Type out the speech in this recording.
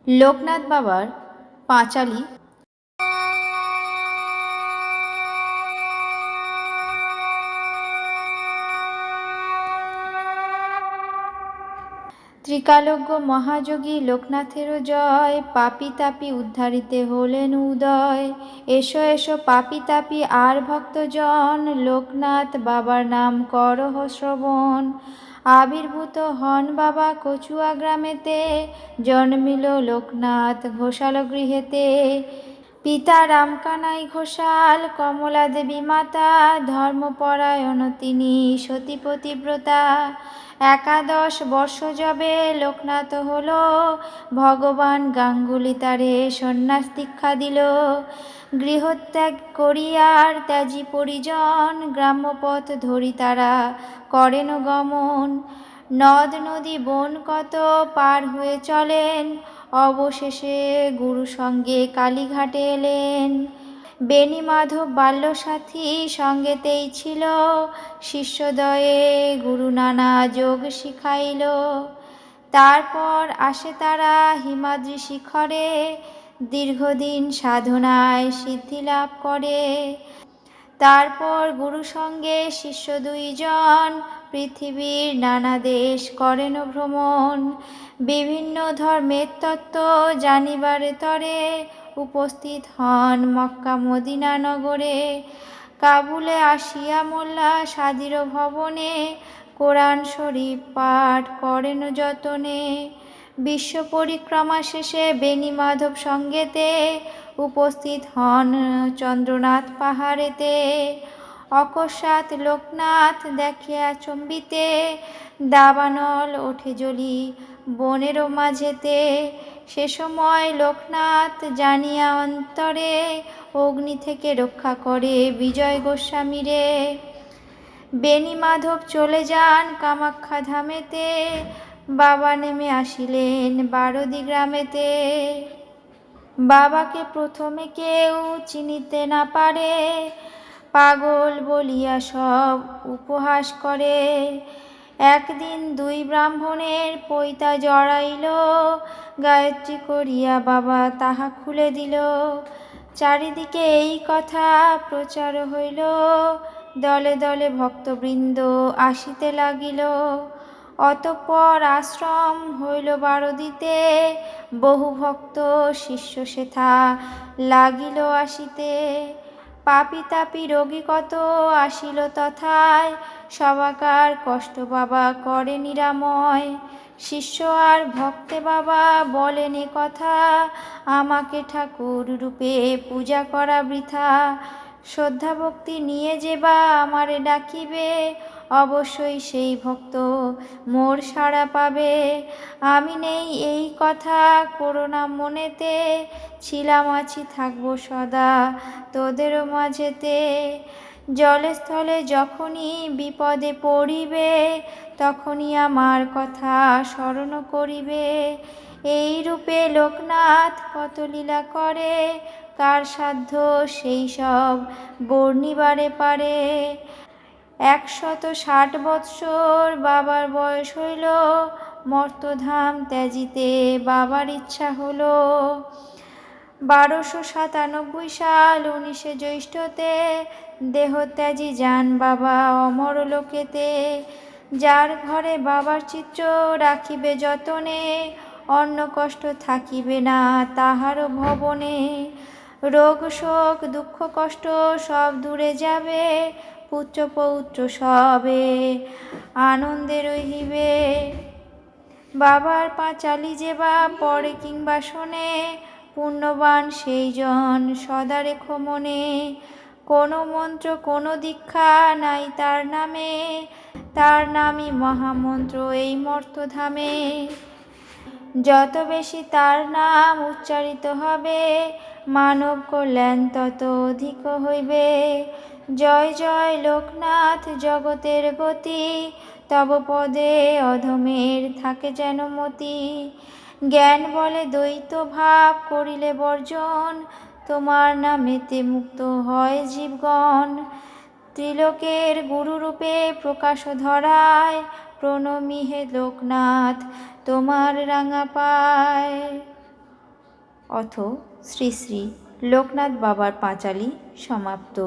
লোকনাথ বাবার পাঁচালী। ত্রিকালজ্ঞ মহাযোগী লোকনাথেরও জয়, পাপী তাপী উদ্ধারিতে হলেন উদয়। এসো এসো পাপী তাপী আর ভক্তজন, লোকনাথ বাবার নাম করহ শ্রবণ। আবির্ভূত হন বাবা কচুয়া গ্রামেতে, জন্মিল লোকনাথ ঘোষাল গৃহেতে। পিতা রামকানাই ঘোষাল, কমলা দেবী মাতা, ধর্মপরায়ণ তিনি সতী পতিব্রতা। 11 বর্ষ যবে লোকনাথ হল, ভগবান গাঙ্গুলি তারে সন্ন্যাস দীক্ষা দিল। গৃহত্যাগ করিয়ার ত্যাজি পরিজন, গ্রাম্যপথ ধরি তারা করেন গমন। নদ নদী বন কত পার হয়ে চলেন, অবশেষে গুরু সঙ্গে কালীঘাটে এলেন। বেণী মাধব বাল্যসাথী সঙ্গেতেই ছিল, শিষ্যদয়ে গুরু নানা যোগ শিখাইল। তারপর আসে তারা হিমাদ্রি শিখরে, দীর্ঘদিন সাধনায় সিদ্ধি লাভ করে। তারপর গুরু সঙ্গে শিষ্য 2 জন, পৃথিবীর নানা দেশ করেন ভ্রমণ। বিভিন্ন ধর্মের তত্ত্ব জানিবারে তরে, উপস্থিত হন মক্কা মদিনা নগরে। কাবুলে আসিয়া মোল্লা সাদির ভবনে, কোরআন শরীফ পাঠ করেন যতনে। বিশ্ব পরিক্রমা শেষে বেণী মাধব সঙ্গেতে, উপস্থিত হন চন্দ্রনাথ পাহাড়েতে। অকস্মাৎ লোকনাথ দেখে আচম্বিতে, দাবানল ওঠে জ্বলি বনের মাঝেতে। সে সময় লোকনাথ জানিয়া অন্তরে, অগ্নি থেকে রক্ষা করে বিজয় গোস্বামীরে। বেণী মাধব চলে যান কামাখ্যা ধামেতে, বাবা নেমে আসিলেন বারদি গ্রামেতে। বাবাকে প্রথমে কেউ চিনিতে না পারে, পাগল বলিয়া সব উপহাস করে। একদিন 2 ব্রাহ্মণের পৈতা জড়াইল, গায়ত্রী করিয়া বাবা তাহা খুলে দিল। চারিদিকে এই কথা প্রচার হইল, দলে দলে ভক্তবৃন্দ আসিতে লাগিল। অতঃপর আশ্রম হইল বারদিতে, বহু ভক্ত শিষ্য সেথা লাগিল আসিতে। পাপী তাপী রোগী কত আসিল তথায়, সবাকার কষ্ট বাবা করে নিরাময়। শিষ্য আর ভক্তে বাবা বলেন এ কথা, আমাকে ঠাকুর রূপে পূজা করা বৃথা। শ্রদ্ধা ভক্তি নিয়ে যে বা আমারে ডাকিবে, অবশ্যই সেই ভক্ত মোর সাড়া পাবে। আমি নেই এই কথা করো না মনেতে, ছিলাম আছি থাকবো সদা তোদেরও মাঝেতে। জলে স্থলে যখনই বিপদে পড়িবে, তখনই আমার কথা স্মরণ করিবে। এই রূপে লোকনাথ কত লীলা করে, কার সাধ্য সেই সব বর্ণিবারে পারে। 160 বৎসর বাবার বয়স হইল, মর্তধাম ত্যাজিতে বাবার ইচ্ছা হল। 1297 সাল 19 জ্যৈষ্ঠতে, দেহত্যাগী যান বাবা অমর লোকেতে। যার ঘরে বাবার চিত্র রাখিবে যতনে, অন্ন কষ্ট থাকিবে না তাহার ভবনে। রোগ শোক দুঃখ কষ্ট সব দূরে যাবে, পুত্র পৌত্র সবে আনন্দে রহিবে। বাবার পাঁচালী যে বা পড়ে কিংবা শোনে, পুণ্যবান সেই জন সদা রেখো মনে। কোনো মন্ত্র কোনো দীক্ষা নাই তার নামে, তার নামই মহামন্ত্র এই মর্তধামে। যত বেশি তার নাম উচ্চারিত হবে, মানব কল্যাণ তত অধিক হইবে। জয় জয় লোকনাথ জগতের গতি, তব পদে অধমের থাকে যেন মতি। জ্ঞান বলে দ্বৈত ভাব করিলে বর্জন, তোমার নামেতে মুক্ত হয় জীবগণ। ত্রিলোকের গুরুরূপে প্রকাশ ধরায়, প্রণমী হে লোকনাথ তোমার রাঙা পায়। অথ শ্রী শ্রী লোকনাথ বাবার পাঁচালী সমাপ্ত।